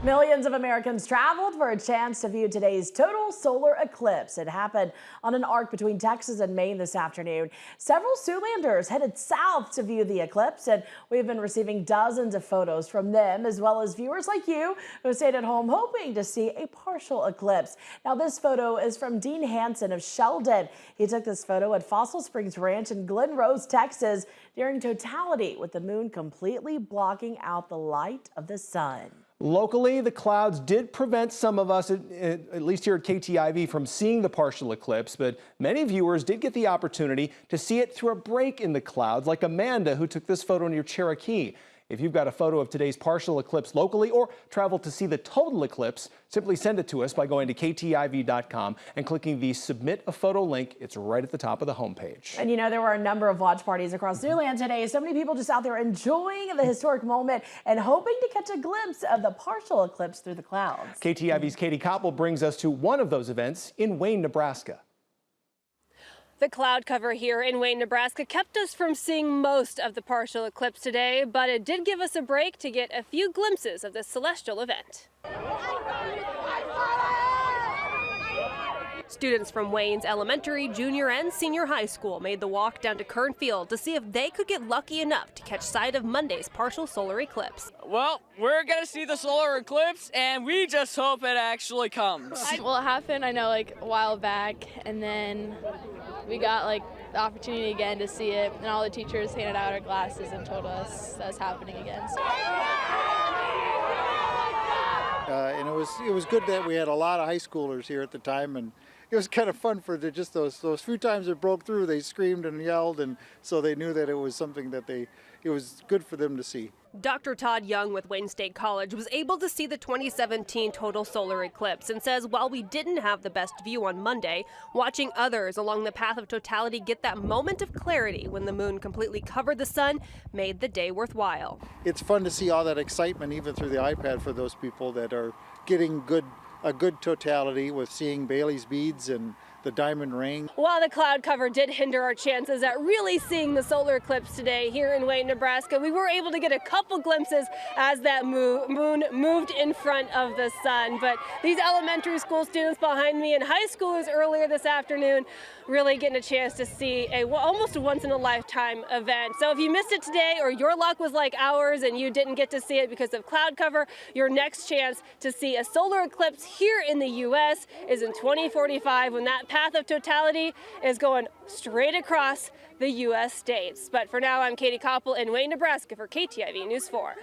Millions of Americans traveled for a chance to view today's total solar eclipse. It happened on an arc between Texas and Maine this afternoon. Several Siouxlanders headed south to view the eclipse, and we've been receiving dozens of photos from them, as well as viewers like you who stayed at home hoping to see a partial eclipse. Now, this photo is from Dean Hansen of Sheldon. He took this photo at Fossil Springs Ranch in Glen Rose, Texas, during totality, with the moon completely blocking out the light of the sun. Locally, the clouds did prevent some of us, at least here at KTIV, from seeing the partial eclipse, but many viewers did get the opportunity to see it through a break in the clouds, like Amanda, who took this photo near Cherokee. If you've got a photo of today's partial eclipse locally or travel to see the total eclipse, simply send it to us by going to KTIV.com and clicking the Submit a Photo link. It's right at the top of the homepage. And you know, there were a number of watch parties across Siouxland today. So many people just out there enjoying the historic moment and hoping to catch a glimpse of the partial eclipse through the clouds. KTIV's Katie Koppel brings us to one of those events in Wayne, Nebraska. The cloud cover here in Wayne, Nebraska kept us from seeing most of the partial eclipse today, but it did give us a break to get a few glimpses of this celestial event. Students from Wayne's elementary, junior, and senior high school made the walk down to Kern Field to see if they could get lucky enough to catch sight of Monday's partial solar eclipse. Well, we're going to see the solar eclipse, and we just hope it actually comes. Well, it happened, I know, like a while back, and then we got the opportunity again to see it, and all the teachers handed out our glasses and told us that was happening again. So. And it was good that we had a lot of high schoolers here at the time, and it was kind of fun for just those few times it broke through. They screamed and yelled, and so they knew that it was something that it was good for them to see. Dr. Todd Young with Wayne State College was able to see the 2017 total solar eclipse and says while we didn't have the best view on Monday, watching others along the path of totality get that moment of clarity when the moon completely covered the sun made the day worthwhile. It's fun to see all that excitement even through the iPad for those people that are getting a good totality with seeing Bailey's beads and the diamond ring. While the cloud cover did hinder our chances at really seeing the solar eclipse today here in Wayne, Nebraska, we were able to get a couple glimpses as that moon moved in front of the sun. But these elementary school students behind me and high schoolers earlier this afternoon really getting a chance to see almost a once-in-a-lifetime event. So if you missed it today or your luck was like ours and you didn't get to see it because of cloud cover, your next chance to see a solar eclipse here in the U.S. is in 2045 when that path of totality is going straight across the U.S. states. But for now, I'm Katie Koppel in Wayne, Nebraska for KTIV News 4.